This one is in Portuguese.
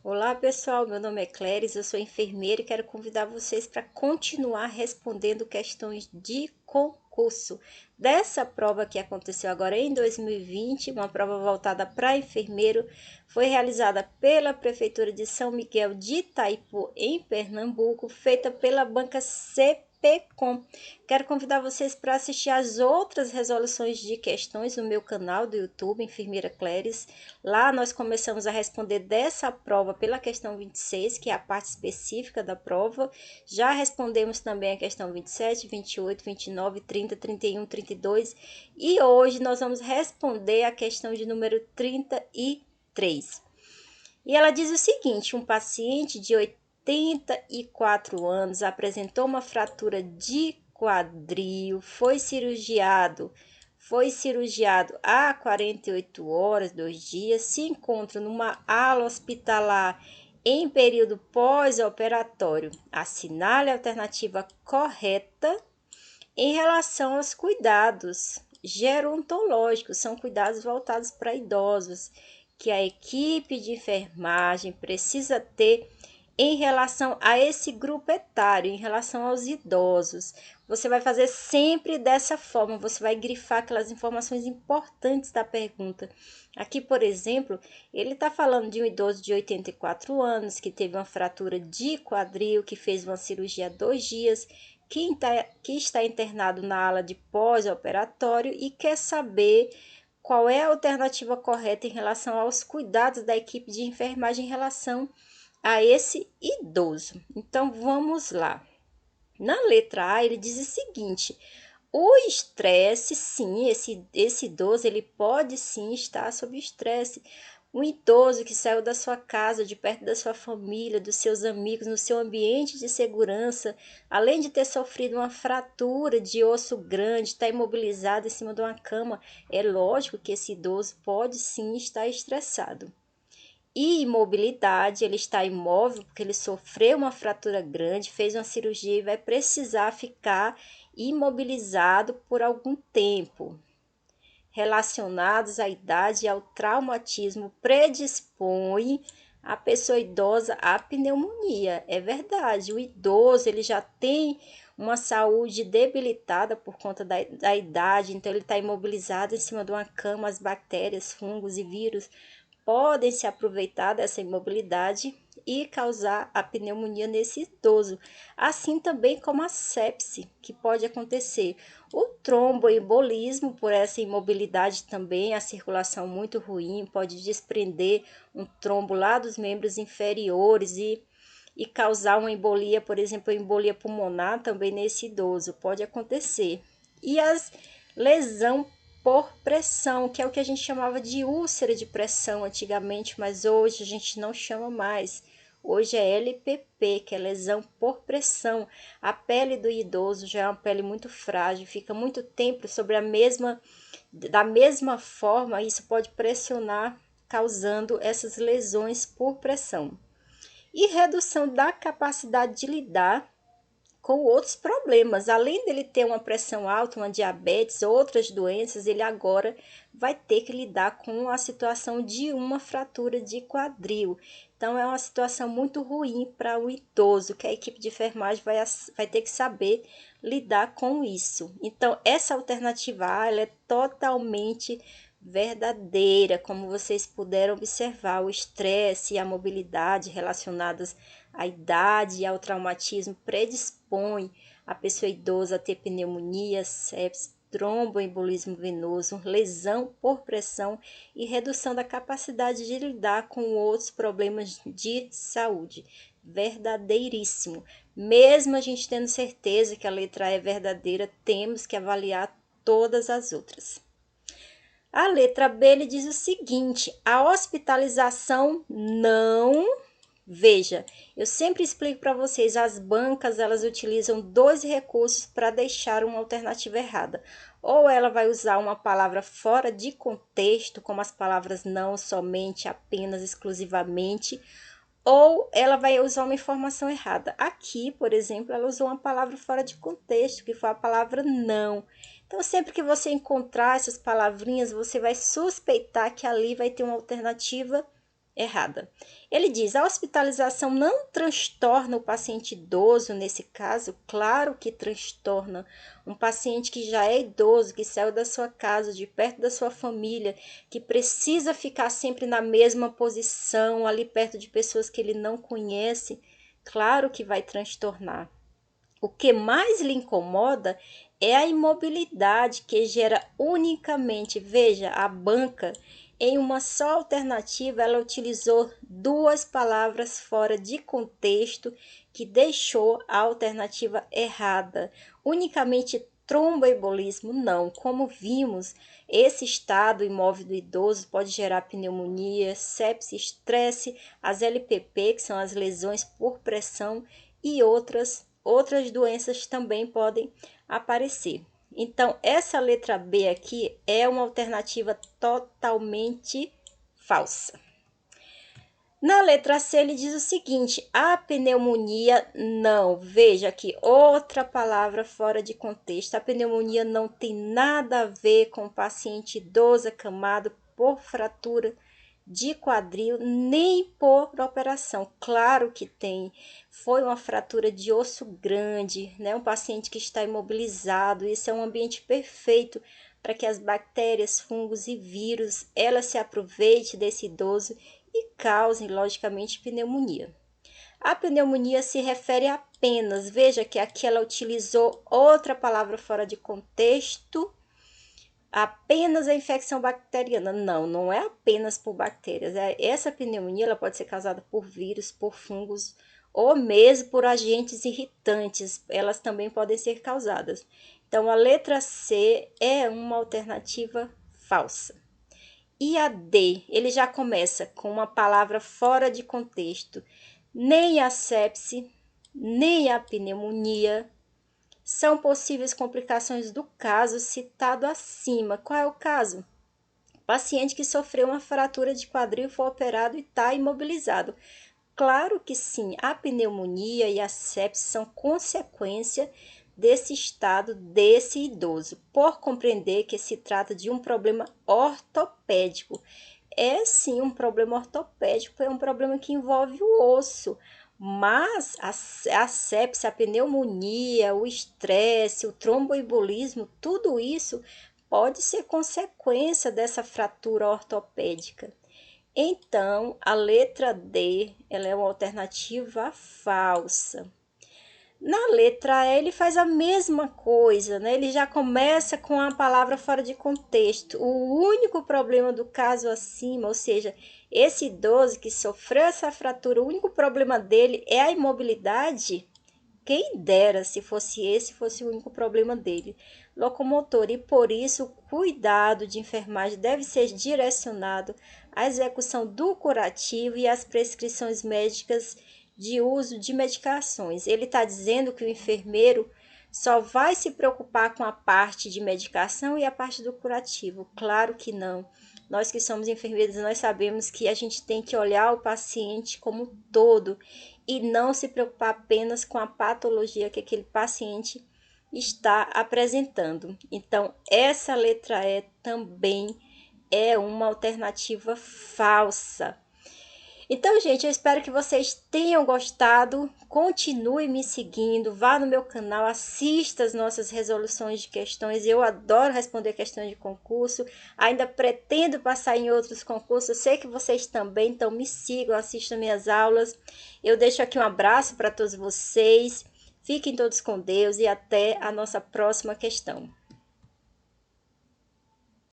Olá pessoal, meu nome é Cléris, eu sou enfermeira e quero convidar vocês para continuar respondendo questões de concurso. Dessa prova que aconteceu agora em 2020, uma prova voltada para enfermeiro, foi realizada pela Prefeitura de São Miguel de Itaipu, em Pernambuco, feita pela banca CPCom. Quero convidar vocês para assistir as outras resoluções de questões no meu canal do YouTube, Enfermeira Cléris. Lá nós começamos a responder dessa prova pela questão 26, que é a parte específica da prova. Já respondemos também a questão 27, 28, 29, 30, 31, 32 e hoje nós vamos responder a questão de número 33. E ela diz o seguinte: um paciente de 84 anos apresentou uma fratura de quadril, foi cirurgiado há 48 horas, 2 dias, se encontra numa ala hospitalar em período pós-operatório. Assinale a alternativa correta em relação aos cuidados gerontológicos, são cuidados voltados para idosos, que a equipe de enfermagem precisa ter em relação a esse grupo etário, em relação aos idosos. Você vai fazer sempre dessa forma, você vai grifar aquelas informações importantes da pergunta. Aqui, por exemplo, ele está falando de um idoso de 84 anos, que teve uma fratura de quadril, que fez uma cirurgia há 2 dias, que está internado na ala de pós-operatório e quer saber qual é a alternativa correta em relação aos cuidados da equipe de enfermagem em relação a esse idoso. Então vamos lá. Na letra A, ele diz o seguinte: o estresse, sim, esse idoso ele pode sim estar sob estresse. Um idoso que saiu da sua casa, de perto da sua família, dos seus amigos, no seu ambiente de segurança, além de ter sofrido uma fratura de osso grande, está imobilizado em cima de uma cama, é lógico que esse idoso pode sim estar estressado. E imobilidade, ele está imóvel porque ele sofreu uma fratura grande, fez uma cirurgia e vai precisar ficar imobilizado por algum tempo. Relacionados à idade e ao traumatismo predispõe a pessoa idosa à pneumonia. É verdade, o idoso ele já tem uma saúde debilitada por conta da idade, então ele está imobilizado em cima de uma cama, as bactérias, fungos e vírus podem se aproveitar dessa imobilidade e causar a pneumonia nesse idoso, assim também como a sepse, que pode acontecer. O tromboembolismo, por essa imobilidade também, a circulação muito ruim, pode desprender um trombo lá dos membros inferiores e causar uma embolia, por exemplo, embolia pulmonar também nesse idoso, pode acontecer. E as lesão por pressão, que é o que a gente chamava de úlcera de pressão antigamente, mas hoje a gente não chama mais. Hoje é LPP, que é lesão por pressão. A pele do idoso já é uma pele muito frágil, fica muito tempo sobre da mesma forma, isso pode pressionar, causando essas lesões por pressão. E redução da capacidade de lidar com outros problemas. Além dele ter uma pressão alta, uma diabetes, outras doenças, ele agora vai ter que lidar com a situação de uma fratura de quadril. Então, é uma situação muito ruim para o idoso, que a equipe de enfermagem vai ter que saber lidar com isso. Então, essa alternativa A, ela é totalmente verdadeira, como vocês puderam observar, o estresse e a mobilidade relacionadas à idade e ao traumatismo predispõe a pessoa idosa a ter pneumonia, sepsis, tromboembolismo venoso, lesão por pressão e redução da capacidade de lidar com outros problemas de saúde. Verdadeiríssimo. Mesmo a gente tendo certeza que a letra A é verdadeira, temos que avaliar todas as outras. A letra B ele diz o seguinte: a hospitalização não. Veja, eu sempre explico para vocês, as bancas elas utilizam dois recursos para deixar uma alternativa errada. Ou ela vai usar uma palavra fora de contexto, como as palavras não, somente, apenas, exclusivamente, ou ela vai usar uma informação errada. Aqui, por exemplo, ela usou uma palavra fora de contexto, que foi a palavra não. Então, sempre que você encontrar essas palavrinhas, você vai suspeitar que ali vai ter uma alternativa errada. Ele diz: a hospitalização não transtorna o paciente idoso nesse caso? Claro que transtorna. Um paciente que já é idoso, que saiu da sua casa, de perto da sua família, que precisa ficar sempre na mesma posição, ali perto de pessoas que ele não conhece, claro que vai transtornar. O que mais lhe incomoda é a imobilidade que gera unicamente, veja, a banca, em uma só alternativa, ela utilizou duas palavras fora de contexto que deixou a alternativa errada. Unicamente tromboembolismo, não. Como vimos, esse estado imóvel do idoso pode gerar pneumonia, sepse, estresse, as LPP, que são as lesões por pressão, e outras doenças também podem aparecer. Então, essa letra B aqui é uma alternativa totalmente falsa. Na letra C, ele diz o seguinte: a pneumonia não. Veja aqui, outra palavra fora de contexto. A pneumonia não tem nada a ver com o paciente idoso acamado por fratura de quadril, nem por operação. Claro que tem. Foi uma fratura de osso grande, né? Um paciente que está imobilizado. Isso é um ambiente perfeito para que as bactérias, fungos e vírus, elas se aproveitem desse idoso e causem, logicamente, pneumonia. A pneumonia se refere apenas, veja que aqui ela utilizou outra palavra fora de contexto, apenas a infecção bacteriana. Não, não é apenas por bactérias. Essa pneumonia ela pode ser causada por vírus, por fungos ou mesmo por agentes irritantes. Elas também podem ser causadas. Então, a letra C é uma alternativa falsa. E a D, ele já começa com uma palavra fora de contexto. Nem a sepse, nem a pneumonia são possíveis complicações do caso citado acima. Qual é o caso? Paciente que sofreu uma fratura de quadril, foi operado e está imobilizado. Claro que sim, a pneumonia e a sepse são consequência desse estado desse idoso, por compreender que se trata de um problema ortopédico. É sim um problema ortopédico, é um problema que envolve o osso, mas a sepse, a pneumonia, o estresse, o tromboembolismo, tudo isso pode ser consequência dessa fratura ortopédica. Então, a letra D, ela é uma alternativa falsa. Na letra E, ele faz a mesma coisa, né? Ele já começa com a palavra fora de contexto. O único problema do caso acima, ou seja, esse idoso que sofreu essa fratura, o único problema dele é a imobilidade. Quem dera se fosse esse fosse o único problema dele, locomotor, e por isso o cuidado de enfermagem deve ser direcionado à execução do curativo e às prescrições médicas de uso de medicações. Ele está dizendo que o enfermeiro só vai se preocupar com a parte de medicação e a parte do curativo. Claro que não. Nós que somos enfermeiros, nós sabemos que a gente tem que olhar o paciente como um todo e não se preocupar apenas com a patologia que aquele paciente está apresentando. Então, essa letra E também é uma alternativa falsa. Então, gente, eu espero que vocês tenham gostado. Continue me seguindo, vá no meu canal, assista as nossas resoluções de questões. Eu adoro responder questões de concurso. Ainda pretendo passar em outros concursos. Eu sei que vocês também, então me sigam, assistam minhas aulas. Eu deixo aqui um abraço para todos vocês. Fiquem todos com Deus e até a nossa próxima questão.